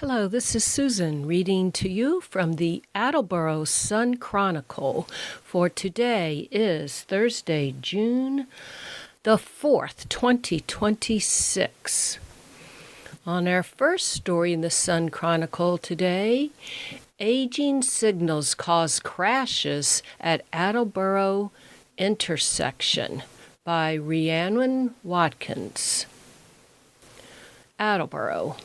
Hello, this is Susan reading to you from the Attleboro Sun Chronicle. For today is Thursday, June the 4th, 2026. On our first story in the Sun Chronicle today, aging signals cause crashes at Attleboro intersection by Rhiannon Watkins. Attleboro.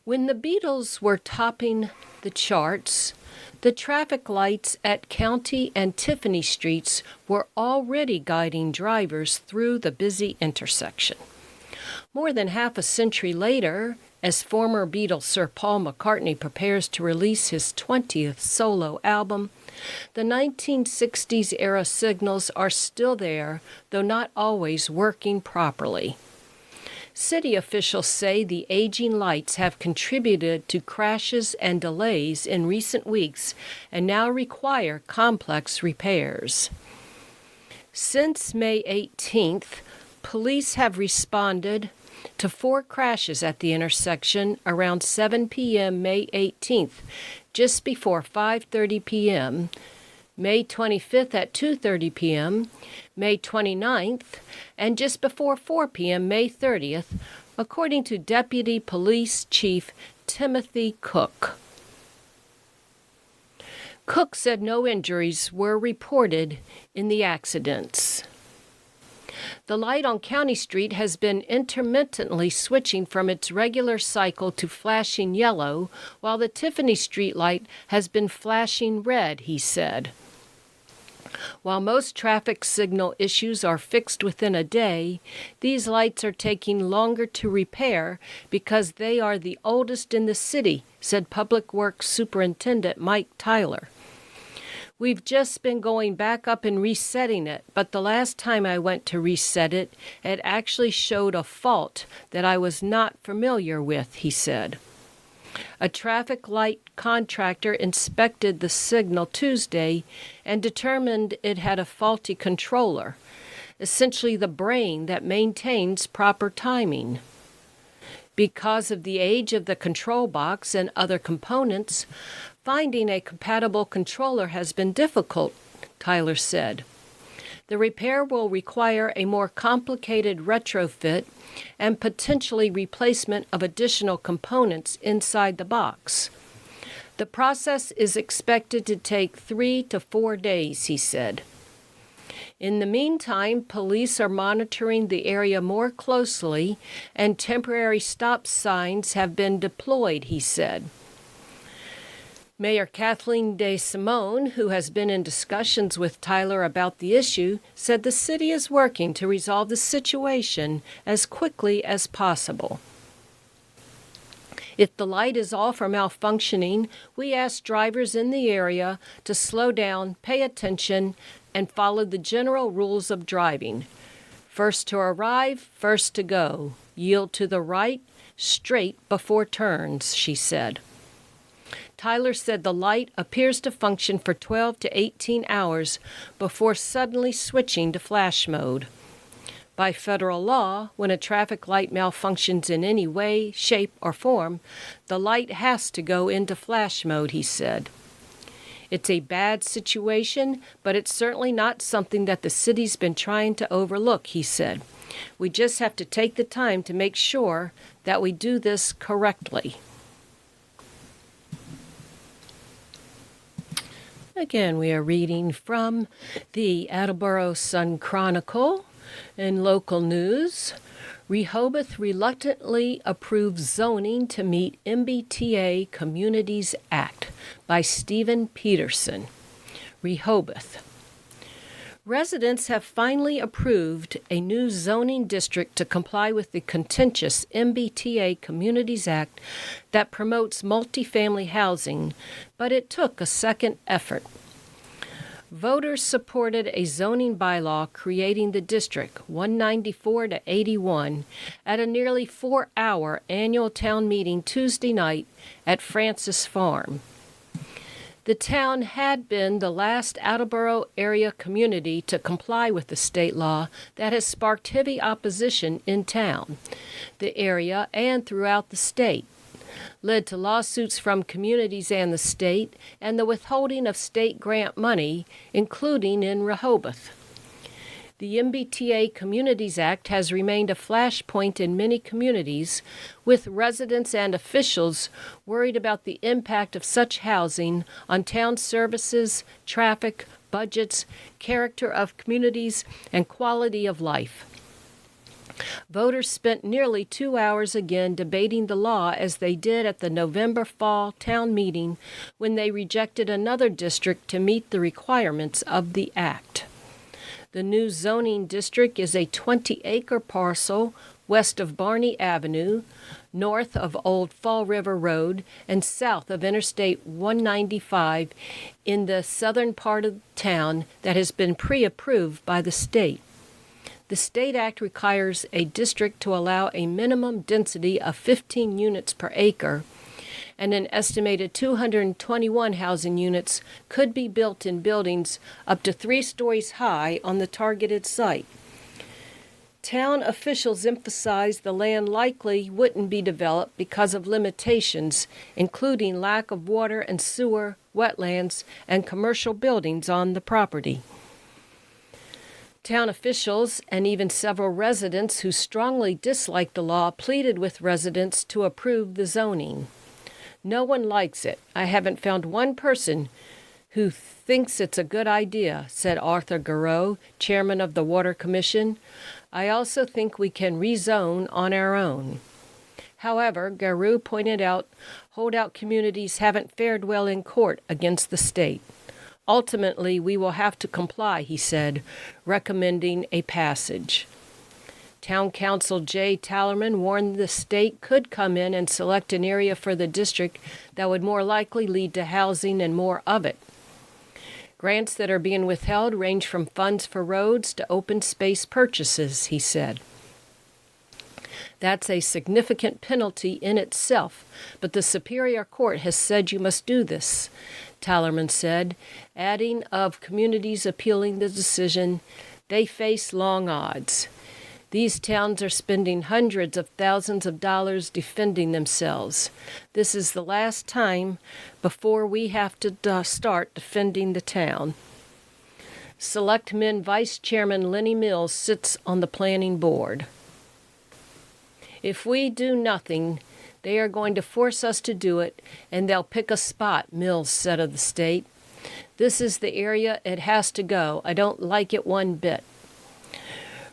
When the Beatles were topping the charts, the traffic lights at County and Tiffany Streets were already guiding drivers through the busy intersection. More than half a century later, as former Beatle Sir Paul McCartney prepares to release his 20th solo album, the 1960s-era signals are still there, though not always working properly. City officials say the aging lights have contributed to crashes and delays in recent weeks and now require complex repairs. Since May 18th, police have responded to 4 crashes at the intersection around 7 p.m. May 18th, just before 5:30 p.m., May 25th at 2:30 p.m., May 29th, and just before 4 p.m. May 30th, according to Deputy Police Chief Timothy Cook. Cook said no injuries were reported in the accidents. The light on County Street has been intermittently switching from its regular cycle to flashing yellow, while the Tiffany Street light has been flashing red, he said. While most traffic signal issues are fixed within a day, these lights are taking longer to repair because they are the oldest in the city, said Public Works Superintendent Mike Tyler. We've just been going back up and resetting it, but the last time I went to reset it, it actually showed a fault that I was not familiar with, he said. A traffic light contractor inspected the signal Tuesday and determined it had a faulty controller, essentially the brain that maintains proper timing. Because of the age of the control box and other components, finding a compatible controller has been difficult, Tyler said. The repair will require a more complicated retrofit and potentially replacement of additional components inside the box. The process is expected to take 3 to 4 days, he said. In the meantime, police are monitoring the area more closely and temporary stop signs have been deployed, he said. Mayor Kathleen DeSimone, who has been in discussions with Tyler about the issue, said the city is working to resolve the situation as quickly as possible. If the light is off or malfunctioning, we ask drivers in the area to slow down, pay attention, and follow the general rules of driving. First to arrive, first to go. Yield to the right, straight before turns, she said. Tyler said the light appears to function for 12 to 18 hours before suddenly switching to flash mode. By federal law, when a traffic light malfunctions in any way, shape, or form, the light has to go into flash mode, he said. It's a bad situation, but it's certainly not something that the city's been trying to overlook, he said. We just have to take the time to make sure that we do this correctly. Again, we are reading from the Attleboro Sun Chronicle. In local news, Rehoboth reluctantly approves zoning to meet MBTA Communities Act by Stephen Peterson. Rehoboth. Residents have finally approved a new zoning district to comply with the contentious MBTA Communities Act that promotes multifamily housing, but it took a second effort. Voters supported a zoning bylaw creating the district 194 to 81 at a nearly 4-hour annual town meeting Tuesday night at Francis Farm. The town had been the last Attleboro area community to comply with the state law that has sparked heavy opposition in town, the area, and throughout the state. led to lawsuits from communities and the state, and the withholding of state grant money, including in Rehoboth. The MBTA Communities Act has remained a flashpoint in many communities, with residents and officials worried about the impact of such housing on town services, traffic, budgets, character of communities, and quality of life. Voters spent nearly 2 hours again debating the law, as they did at the November fall town meeting when they rejected another district to meet the requirements of the act. The new zoning district is a 20-acre parcel west of Barney Avenue, north of Old Fall River Road, and south of Interstate 195 in the southern part of town that has been pre-approved by the state. The State Act requires a district to allow a minimum density of 15 units per acre, and an estimated 221 housing units could be built in buildings up to 3 stories high on the targeted site. Town officials emphasized the land likely wouldn't be developed because of limitations, including lack of water and sewer, wetlands, and commercial buildings on the property. Town officials and even several residents who strongly disliked the law pleaded with residents to approve the zoning. No one likes it. I haven't found one person who thinks it's a good idea, said Arthur Garreau, chairman of the Water Commission. I also think we can rezone on our own. However, Garreau pointed out holdout communities haven't fared well in court against the state. Ultimately, we will have to comply, he said, recommending a passage. Town Council Jay Tallerman warned the state could come in and select an area for the district that would more likely lead to housing and more of it. Grants that are being withheld range from funds for roads to open space purchases, he said. That's a significant penalty in itself, but the Superior Court has said you must do this, Tallerman said, adding of communities appealing the decision, they face long odds. These towns are spending hundreds of thousands of dollars defending themselves. This is the last time before we have to start defending the town. Selectman Vice Chairman Lenny Mills sits on the planning board. If we do nothing, they are going to force us to do it, and they'll pick a spot, Mills said of the state. This is the area it has to go. I don't like it one bit.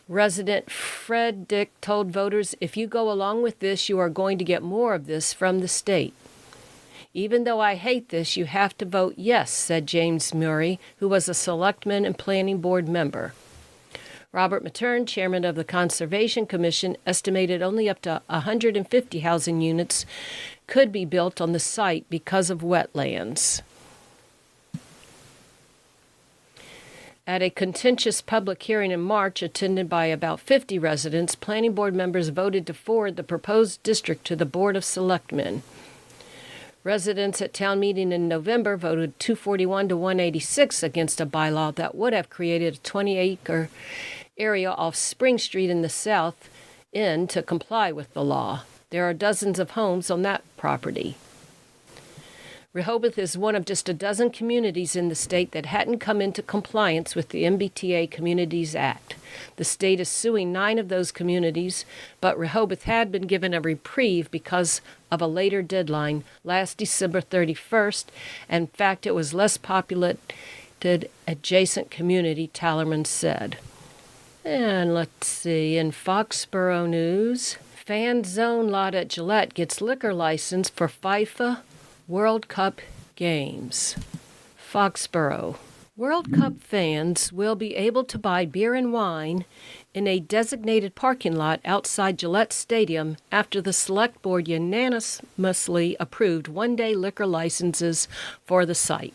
Resident Fred Dick told voters, if you go along with this, you are going to get more of this from the state. Even though I hate this, you have to vote yes, said James Murray, who was a selectman and planning board member. Robert Matern, chairman of the Conservation Commission, estimated only up to 150 housing units could be built on the site because of wetlands. At a contentious public hearing in March attended by about 50 residents, planning board members voted to forward the proposed district to the Board of Selectmen. Residents at town meeting in November voted 241 to 186 against a bylaw that would have created a 20-acre area off Spring Street in the south end to comply with the law. There are dozens of homes on that property. Rehoboth is one of just a dozen communities in the state that hadn't come into compliance with the MBTA Communities Act. The state is suing 9 of those communities, but Rehoboth had been given a reprieve because of a later deadline, last December 31st. In fact, it was less populated adjacent community, Tallerman said. And let's see, in Foxborough news, Fan Zone lot at Gillette gets liquor license for FIFA World Cup games. Foxborough. World Cup fans will be able to buy beer and wine in a designated parking lot outside Gillette Stadium after the Select Board unanimously approved one-day liquor licenses for the site.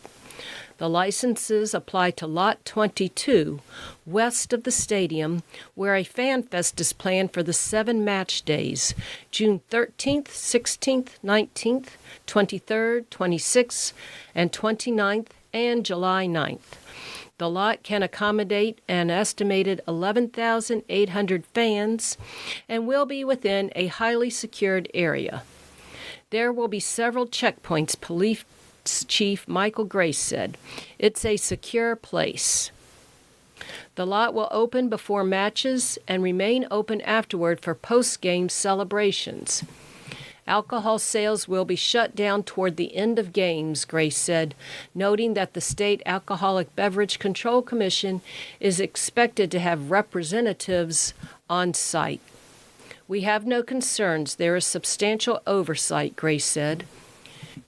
The licenses apply to Lot 22, west of the stadium, where a fan fest is planned for the 7 match days, June 13th, 16th, 19th, 23rd, 26th, and 29th, and July 9th. The lot can accommodate an estimated 11,800 fans and will be within a highly secured area. There will be several checkpoints, Police Chief Michael Grace said. It's a secure place. The lot will open before matches and remain open afterward for post-game celebrations. Alcohol sales will be shut down toward the end of games, Grace said, noting that the State Alcoholic Beverage Control Commission is expected to have representatives on site. We have no concerns. There is substantial oversight, Grace said.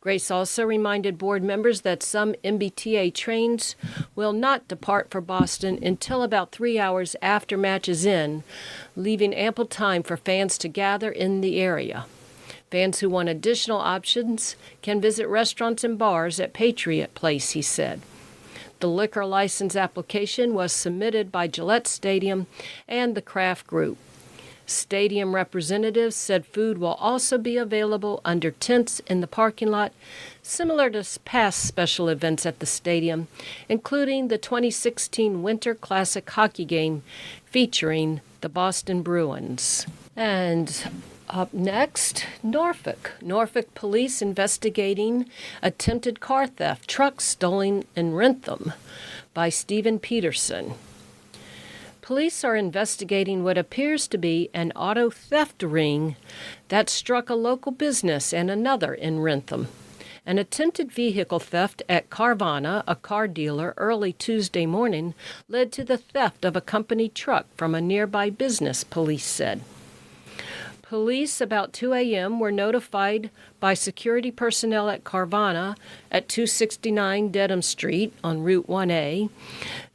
Grace also reminded board members that some MBTA trains will not depart for Boston until about 3 hours after matches end, leaving ample time for fans to gather in the area. Fans who want additional options can visit restaurants and bars at Patriot Place, he said. The liquor license application was submitted by Gillette Stadium and the Kraft Group. Stadium representatives said food will also be available under tents in the parking lot, similar to past special events at the stadium, including the 2016 Winter Classic hockey game featuring the Boston Bruins. And up next, Norfolk. Norfolk police investigating attempted car theft, truck stolen in Wrentham, by Stephen Peterson. Police are investigating what appears to be an auto theft ring that struck a local business and another in Wrentham. An attempted vehicle theft at Carvana, a car dealer, early Tuesday morning led to the theft of a company truck from a nearby business, police said. Police about 2 a.m. were notified by security personnel at Carvana at 269 Dedham Street on Route 1A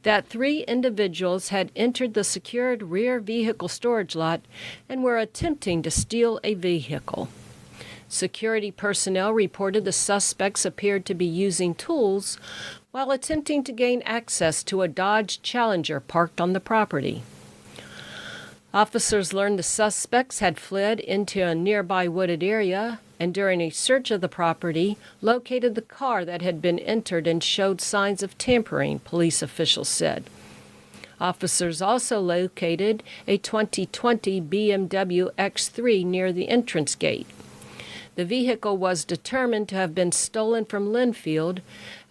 that 3 individuals had entered the secured rear vehicle storage lot and were attempting to steal a vehicle. Security personnel reported the suspects appeared to be using tools while attempting to gain access to a Dodge Challenger parked on the property. Officers learned the suspects had fled into a nearby wooded area and during a search of the property located the car that had been entered and showed signs of tampering, police officials said. Officers also located a 2020 BMW X3 near the entrance gate. The vehicle was determined to have been stolen from Linfield,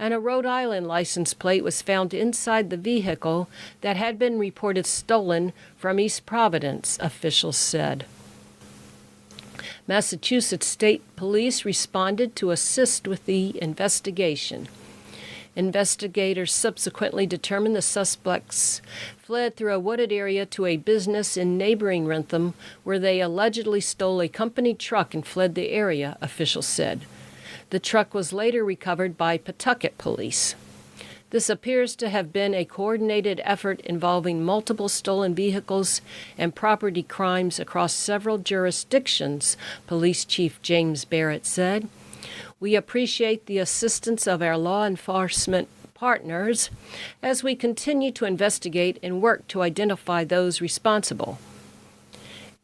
and a Rhode Island license plate was found inside the vehicle that had been reported stolen from East Providence, officials said. Massachusetts State Police responded to assist with the investigation. Investigators subsequently determined the suspects fled through a wooded area to a business in neighboring Wrentham, where they allegedly stole a company truck and fled the area, officials said. The truck was later recovered by Pawtucket police. This appears to have been a coordinated effort involving multiple stolen vehicles and property crimes across several jurisdictions, Police Chief James Barrett said. We appreciate the assistance of our law enforcement partners as we continue to investigate and work to identify those responsible.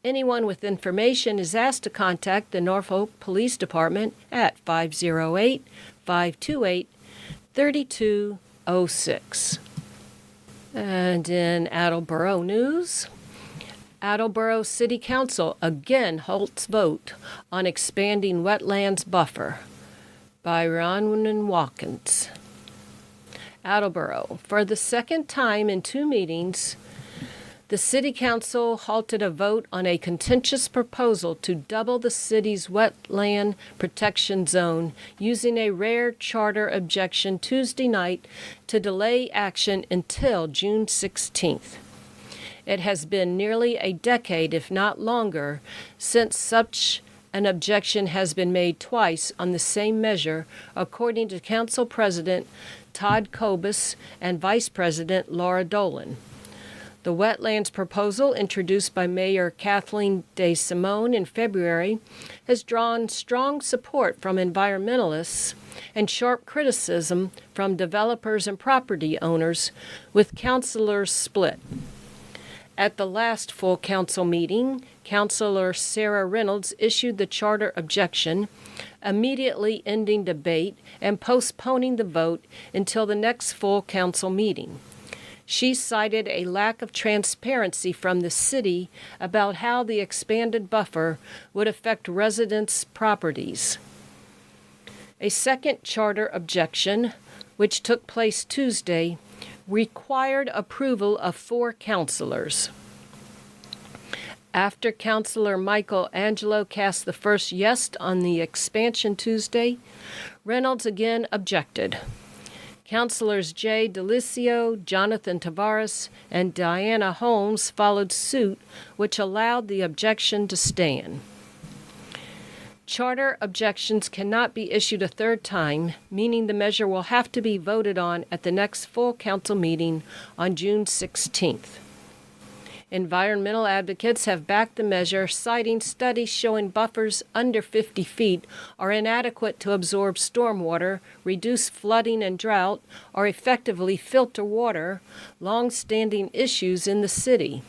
Anyone with information is asked to contact the Norfolk Police Department at 508-528-3206. And in Attleboro news, Attleboro City Council again halts vote on expanding wetlands buffer, by Ron Watkins. Attleboro. For the second time in 2 meetings, the City Council halted a vote on a contentious proposal to double the city's wetland protection zone using a rare charter objection Tuesday night to delay action until June 16th. It has been nearly a decade, if not longer, since such an objection has been made twice on the same measure, according to Council President Todd Kobus and Vice President Laura Dolan. The wetlands proposal, introduced by Mayor Kathleen DeSimone in February, has drawn strong support from environmentalists and sharp criticism from developers and property owners, with councilors split. At the last full council meeting, Councilor Sarah Reynolds issued the charter objection, immediately ending debate and postponing the vote until the next full council meeting. She cited a lack of transparency from the city about how the expanded buffer would affect residents' properties. A second charter objection, which took place Tuesday, required approval of 4 councilors. After Councilor Michael Angelo cast the first yes on the expansion Tuesday, Reynolds again objected. Councilors Jay DeLisio, Jonathan Tavares, and Diana Holmes followed suit, which allowed the objection to stand. Charter objections cannot be issued a third time, meaning the measure will have to be voted on at the next full council meeting on June 16th. Environmental advocates have backed the measure, citing studies showing buffers under 50 feet are inadequate to absorb stormwater, reduce flooding and drought, or effectively filter water, long-standing issues in the city.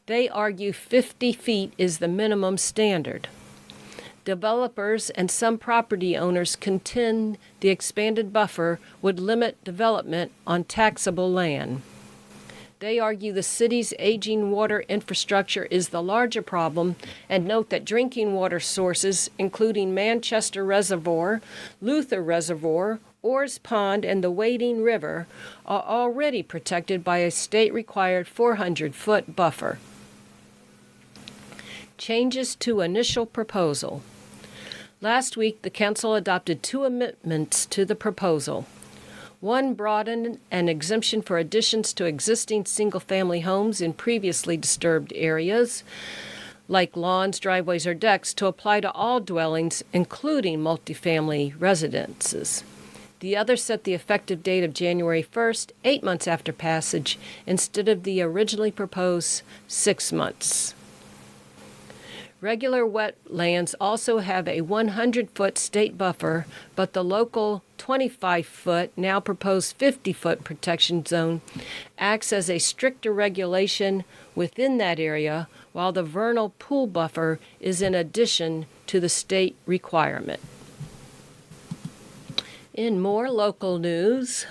They argue 50 feet is the minimum standard. Developers and some property owners contend the expanded buffer would limit development on taxable land. They argue the city's aging water infrastructure is the larger problem and note that drinking water sources, including Manchester Reservoir, Luther Reservoir, Orrs Pond, and the Wading River, are already protected by a state-required 400-foot buffer. Changes to initial proposal. Last week, the council adopted 2 amendments to the proposal. One broadened an exemption for additions to existing single-family homes in previously disturbed areas, like lawns, driveways, or decks, to apply to all dwellings, including multifamily residences. The other set the effective date of January 1st, 8 months after passage, instead of the originally proposed 6 months. Regular wetlands also have a 100-foot state buffer, but the local 25-foot, now proposed 50-foot protection zone acts as a stricter regulation within that area, while the vernal pool buffer is in addition to the state requirement. In more local news,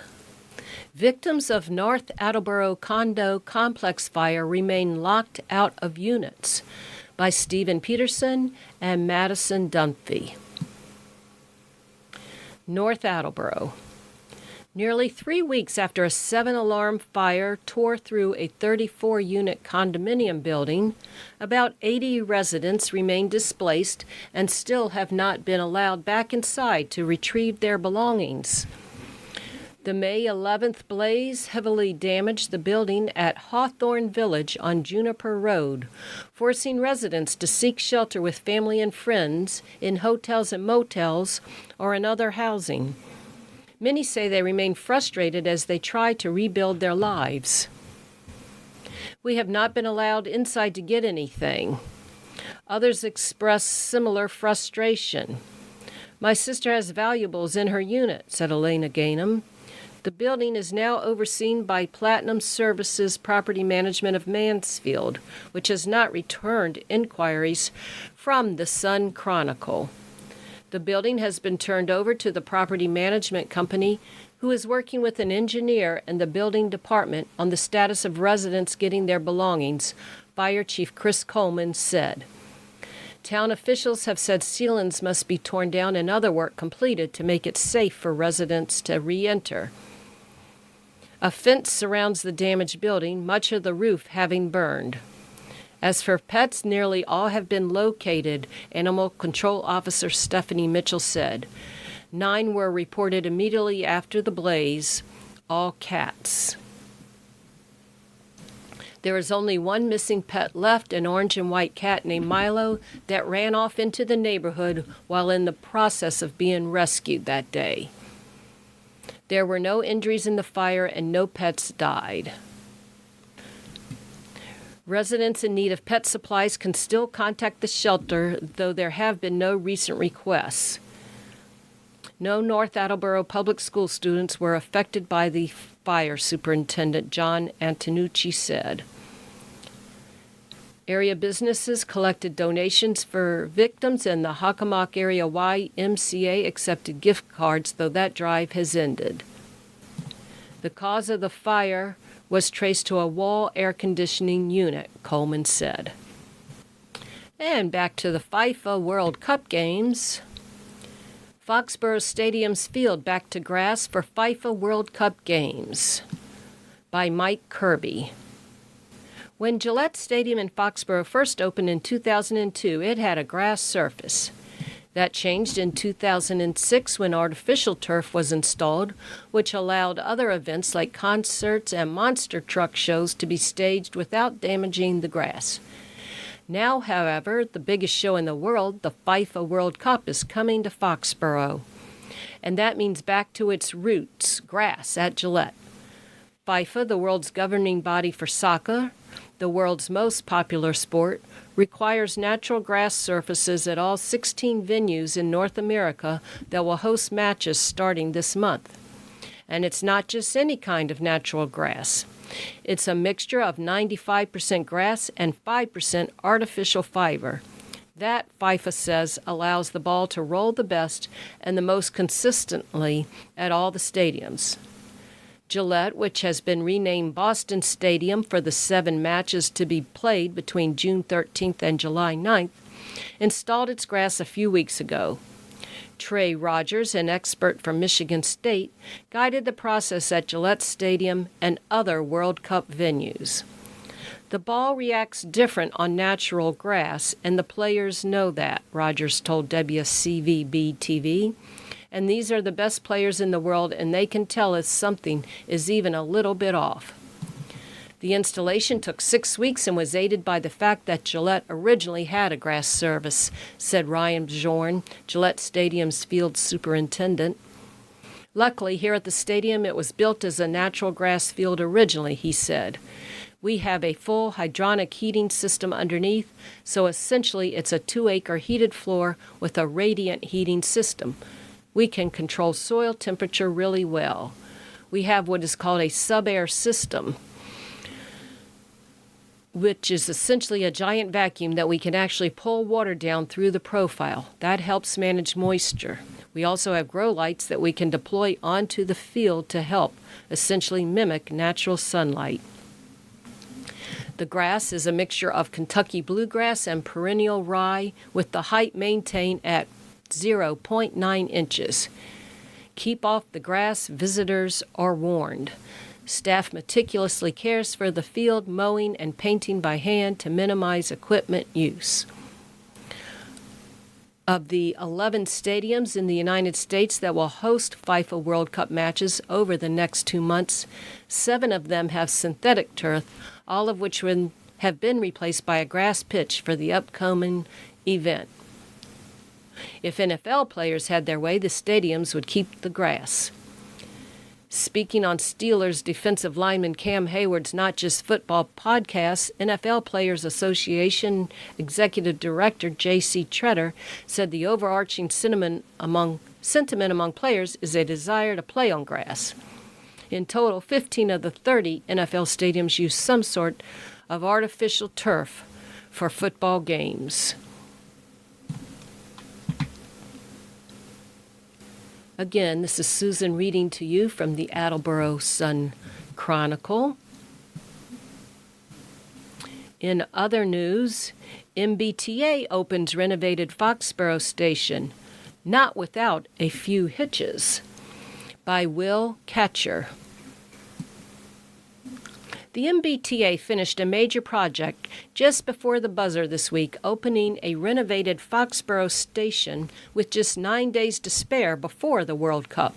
victims of North Attleboro condo complex fire remain locked out of units, by Stephen Peterson and Madison Dunphy. North Attleboro. Nearly 3 weeks after a 7-alarm fire tore through a 34-unit condominium building, about 80 residents remain displaced and still have not been allowed back inside to retrieve their belongings. The May 11th blaze heavily damaged the building at Hawthorne Village on Juniper Road, forcing residents to seek shelter with family and friends in hotels and motels or in other housing. Many say they remain frustrated as they try to rebuild their lives. We have not been allowed inside to get anything. Others express similar frustration. My sister has valuables in her unit, said Elena Gainham. The building is now overseen by Platinum Services Property Management of Mansfield, which has not returned inquiries from the Sun Chronicle. The building has been turned over to the property management company, who is working with an engineer and the building department on the status of residents getting their belongings, Fire Chief Chris Coleman said. Town officials have said ceilings must be torn down and other work completed to make it safe for residents to re-enter. A fence surrounds the damaged building, much of the roof having burned. As for pets, nearly all have been located, Animal Control Officer Stephanie Mitchell said. 9 were reported immediately after the blaze, all cats. There is only one missing pet left, an orange and white cat named Milo that ran off into the neighborhood while in the process of being rescued that day. There were no injuries in the fire and no pets died. Residents in need of pet supplies can still contact the shelter, though there have been no recent requests. No North Attleboro public school students were affected by the fire, Superintendent John Antonucci said. Area businesses collected donations for victims, and the Hockomock Area YMCA accepted gift cards, though that drive has ended. The cause of the fire was traced to a wall air conditioning unit, Coleman said. And back to the FIFA World Cup games. Foxborough Stadium's field back to grass for FIFA World Cup games by Mike Kirby. When Gillette Stadium in Foxborough first opened in 2002, it had a grass surface. That changed in 2006 when artificial turf was installed, which allowed other events like concerts and monster truck shows to be staged without damaging the grass. Now, however, the biggest show in the world, the FIFA World Cup, is coming to Foxborough. And that means back to its roots, grass at Gillette. FIFA, the world's governing body for soccer, the world's most popular sport, requires natural grass surfaces at all 16 venues in North America that will host matches starting this month. And it's not just any kind of natural grass. It's a mixture of 95% grass and 5% artificial fiber. That, FIFA says, allows the ball to roll the best and the most consistently at all the stadiums. Gillette, which has been renamed Boston Stadium for the 7 matches to be played between June 13th and July 9th, installed its grass a few weeks ago. Trey Rogers, an expert from Michigan State, guided the process at Gillette Stadium and other World Cup venues. The ball reacts different on natural grass, and the players know that, Rogers told WCVB-TV. And these are the best players in the world, and they can tell if something is even a little bit off. The installation took 6 weeks and was aided by the fact that Gillette originally had a grass service, said Ryan Bjorn, Gillette Stadium's field superintendent. Luckily, here at the stadium, it was built as a natural grass field originally, he said. We have a full hydronic heating system underneath, so essentially it's a 2-acre heated floor with a radiant heating system. We can control soil temperature really well. We have what is called a sub-air system, which is essentially a giant vacuum that we can actually pull water down through the profile. That helps manage moisture. We also have grow lights that we can deploy onto the field to help essentially mimic natural sunlight. The grass is a mixture of Kentucky bluegrass and perennial rye, with the height maintained at 0.9 inches. Keep off the grass, visitors are warned. Staff meticulously cares for the field, mowing and painting by hand to minimize equipment use. Of the 11 stadiums in the United States that will host FIFA World Cup matches over the next 2 months, 7 of them have synthetic turf, all of which have been replaced by a grass pitch for the upcoming event. If NFL players had their way, the stadiums would keep the grass. Speaking on Steelers defensive lineman Cam Hayward's Not Just Football podcast, NFL Players Association Executive Director J.C. Tretter said the overarching sentiment among players is a desire to play on grass. In total, 15 of the 30 NFL stadiums use some sort of artificial turf for football games. Again, this is Susan reading to you from the Attleboro Sun Chronicle. In other news, MBTA opens renovated Foxborough Station, not without a few hitches, by Will Catcher. The MBTA finished a major project just before the buzzer this week, opening a renovated Foxborough station with just 9 days to spare before the World Cup.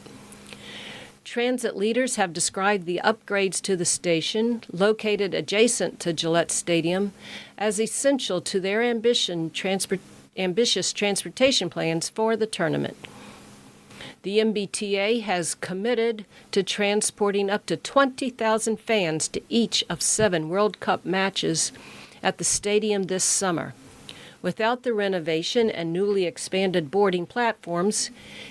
Transit leaders have described the upgrades to the station, located adjacent to Gillette Stadium, as essential to their ambitious transportation plans for the tournament. The MBTA has committed to transporting up to 20,000 fans to each of 7 World Cup matches at the stadium this summer. Without the renovation and newly expanded boarding platforms,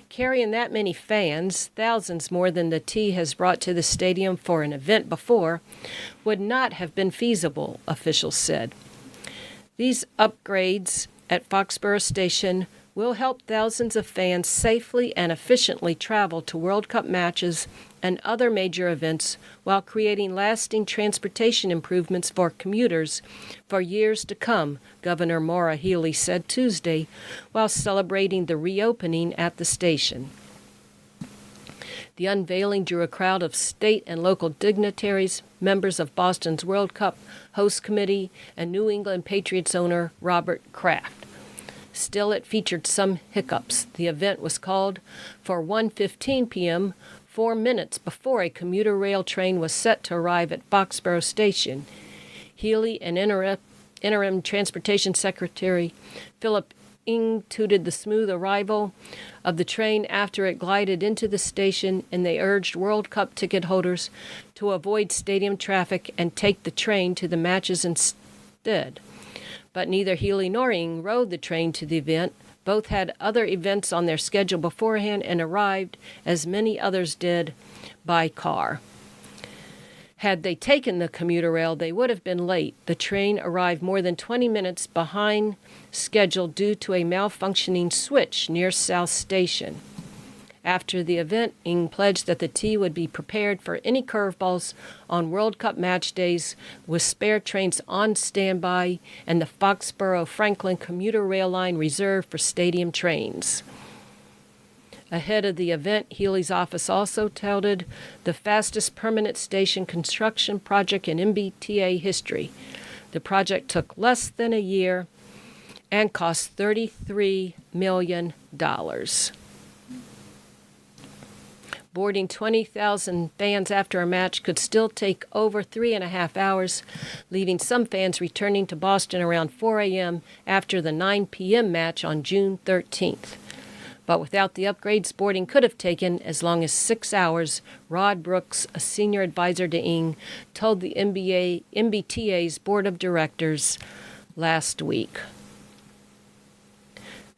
carrying that many fans, thousands more than the T has brought to the stadium for an event before, would not have been feasible, officials said. These upgrades at Foxborough Station will help thousands of fans safely and efficiently travel to World Cup matches and other major events while creating lasting transportation improvements for commuters for years to come, Governor Maura Healey said Tuesday while celebrating the reopening at the station. The unveiling drew a crowd of state and local dignitaries, members of Boston's World Cup host committee, and New England Patriots owner Robert Kraft. Still, it featured some hiccups. The event was called for 1:15 p.m., 4 minutes before a commuter rail train was set to arrive at Foxborough Station. Healey and Interim Transportation Secretary Philip Ng tooted the smooth arrival of the train after it glided into the station, and they urged World Cup ticket holders to avoid stadium traffic and take the train to the matches instead. But neither Healey nor Ng rode the train to the event. Both had other events on their schedule beforehand and arrived, as many others did, by car. Had they taken the commuter rail, they would have been late. The train arrived more than 20 minutes behind schedule due to a malfunctioning switch near South Station. After the event, Ng pledged that the T would be prepared for any curveballs on World Cup match days with spare trains on standby and the Foxborough-Franklin commuter rail line reserved for stadium trains. Ahead of the event, Healey's office also touted the fastest permanent station construction project in MBTA history. The project took less than a year and cost $33 million. Boarding 20,000 fans after a match could still take over 3.5 hours, leaving some fans returning to Boston around 4 a.m. after the 9 p.m. match on June 13th. But without the upgrades, boarding could have taken as long as 6 hours, Rod Brooks, a senior advisor to Ng, told the MBTA's board of directors last week.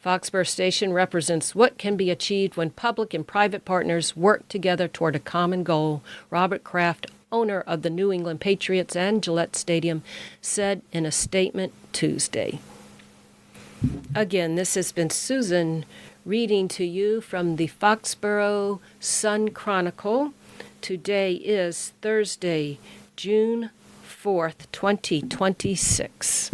Foxborough Station represents what can be achieved when public and private partners work together toward a common goal, Robert Kraft, owner of the New England Patriots and Gillette Stadium, said in a statement Tuesday. Again, this has been Susan reading to you from the Foxborough Sun Chronicle. Today is Thursday, June 4th, 2026.